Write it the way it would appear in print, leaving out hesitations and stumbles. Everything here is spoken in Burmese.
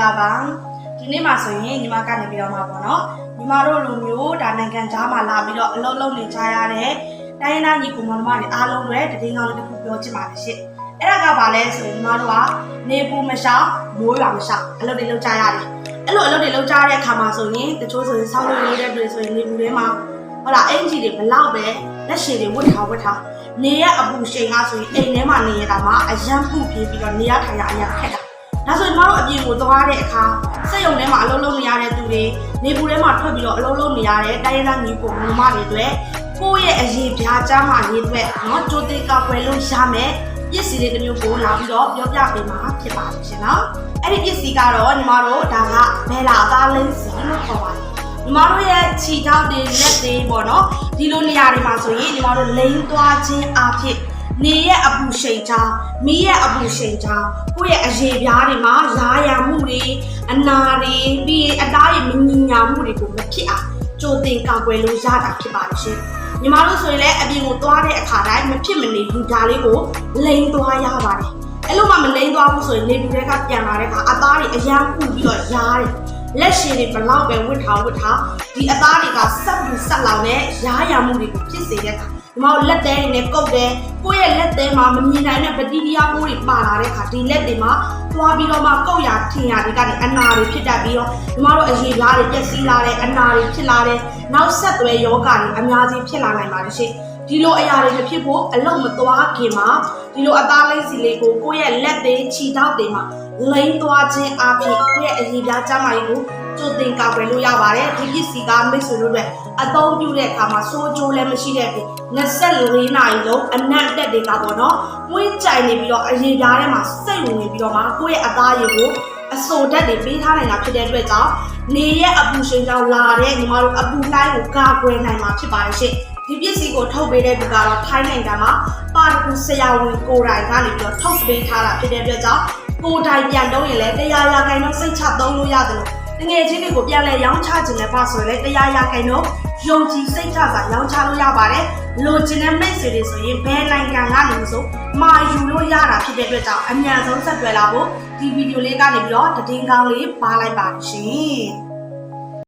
လာပါဒီနေ့မှာဆိုရင်ညီမကနေပြီးတော့မှာပေါ့နော်ညီမတို့လူမျိုးဒါနိုင်ငံသားမှာလာပြီးတော့အလုပ်လုပ်နေကြရတဲ့တိုင်းရင်းသားညီကိုမောင်နှမတွေအားလုံးတွေတည်ငောင်းတစ်ခုပြောချင်ပါတယ်ရှင့်အဲ့ဒါကဘာလဲဆိုရင်ညီမတို့ကနေပူမရှောင်မိုးရွာမရှောင်အလုပ်တွေလုပ်ကြရတယ်အဲ့လိုအလုပ်တွေလုပ်ကြတဲ့အခါမှာဆိုရင်တချို့ဆိုရင်ဆောင်းလို့နေတဲ့တွေဆိုရင်နေပူထဲမှာဟုတ်လားအင်ဂျီတွေဘလောက်ပဲလက်ရှည်တွေဝတ်ထားနေရအပူရှိန်ကဆိုရင်အိမ်ထဲမှာနေရတာမှာအရန်ပူပြေးပြီးတော့နေရထိုင်ရအရန်ခက်တာဒါဆိုရင်ညီမတို့အပြင်ကိုသွားတဲ့အခါစက်ရုံထဲမှာအလုပ်လုပ်နေရတဲ့သူတွေနေပူထဲမှာထွက်ပြီးတော့အလုပ်လုပ်နေရတဲ့တိုင်းရင်းသားညီကိုမောင်နှမတွေတွေကိုယ့်ရဲ့အရေးပြားချမ်းမာရေးအတွက်နော်ကြိုတင်ကောက်ွယ်လို့ရမယ်ပစ္စည်းတွေတစ်မျိုးကိုလာပြီးတော့ပြောပြပေးမှာဖြစ်ပါတယ်ရှင်နော်အဲ့ဒီပစ္စည်းကတော့ညီမတို့ဒါကဘယ်လာအသားလင်းစီလို့ခေါ်ပါတယ်ညီမတို့ရဲ့ခြေထောက်တွေလက်တွေပေါ့နော်ဒီလိုနေရာတွေမှာဆိုရင်ညီမတို့လိမ့်သွားခြင်းအဖြစ်နေရဲ့အပူရှိန်ချောင်းမီးရဲ့အပူရှိန်ချောင်းကိုယ့်ရဲ့အရေပြားတွေမှာရာယာမှုတွေအနာတွေပြီးရင်အသားရဲ့မငြိညာမှုတွေကိုမဖြစ်အောင်ကြိုတင်ကာကွယ်လို့ရတာဖြစ်ပါတယ်ရှင်ညီမတို့ဆိုရင်လည်းအပြင်ကိုသွားတဲ့အခါတိုင်းမဖြစ်မနေလူဓာလေးကိုလိမ့်သွားရပါတယ်အဲ့လိုမှမလိမ့်သွားဘူးဆိုရင်နေပူတွေကပြန်လာတဲ့အခါအသားတွေအရန်ပူပြီးတော့ရားတယ်လက်ရှည်တွေဘလောက်ပဲဝတ်ထားဒီအသားတွေကဆက်လောင်နဲ့ရားရမှုတွေကိုဖြစ်စေတဲ့အခါဒီမှာလက်သေးတွေနဲ့ကုတ်တယ်ကိုယ့်ရဲ့လက်သေးမှာမမြင်နိုင်တဲ့ပတိတရားပိုးတွေပါလာတဲ့အခါဒီလက်တွေမှာသွားပြီးတော့မှကုတ်ရထင်ရတွေကနေအနာတွေဖြစ်တတ်ပြီးတော့ဒီမှာတော့အရေပြားတွေပျက်စီးလာတဲ့အနာတွေဖြစ်လာတဲ့နောက်ဆက်တွဲယောဂတွေအများကြီးဖြစ်လာနိုင်ပါတယ်ရှင်ဒီလိုအရာတွေမဖြစ်ဖို့အလုံးမသွားခင်မှာဒီလိုအသားလိမ့်စီလေးကိုကိုယ့်ရဲ့လက်သေးခြေထောက်တွေမှာလိမ့်သွားခြင်းအပြင်ကိုယ့်ရဲ့အရေးပြားကျန်းမာရေးကိုကြိုတင်ကာကွယ်လို့ရပါတယ်ဒီပစ္စည်းကမိတ်ဆွေတို့တွေအသုံးပြုတဲ့အခါမှာစိုးကျိုးလည်းမရှိတဲ့ပြင်24နာရီလုံးအနက်တက်တွေကပေါ့နော်ဝင်းကြိုင်နေပြီးတော့အရေးပြားထဲမှာစိတ်ဝင်နေပြီးတော့မှကိုယ့်ရဲ့အသားရည်ကိုအဆိုဓာတ်တွေပေးထားနိုင်တာဖြစ်တဲ့အတွက်ကြောင့်နေရဲ့အပူရှိန်ကြောင့်လာတဲ့ညီမတို့အပူလိုင်းကိုကာကွယ်နိုင်မှာဖြစ်ပါတယ်ရှင့်ဒီပစ္စည်းကိုထုတ်ပေးတဲ့သူကတော့ထိုင်းနိုင်ငံမှာပါတကူဆရာဝန်ကိုယ်တိုင်ကနေပြီးတော့ထုတ်ပေးထားတာဖြစ်တဲ့အတွက်ကြောင့်ကိုယ်တိုင်ပြန်တော့ရင်လည်းတရားရခိုင်တော့စိတ်ချသုံးလို့ရတယ်လို့တကယ်ချင်းတွေကိုပြန်လဲရောင်းချခြင်းနဲ့ပါဆိုရင်လည်းတရားရခိုင်တော့ယုံကြည်စိတ်ချစွာရောင်းချလို့ရပါတယ်လိုချင်တဲ့မိတ်ဆွေတွေဆိုရင်ဘယ်နိုင်ငံကနေဆိုမာယူလို့ရတာဖြစ်တဲ့အတွက်ကြောင့်အမြန်ဆုံးဆက်သွယ်လာဖို့ဒီဗီဒီယိုလေးကနေပြီးတော့သတင်းကောင်းလေးပါလိုက်ပါရှင်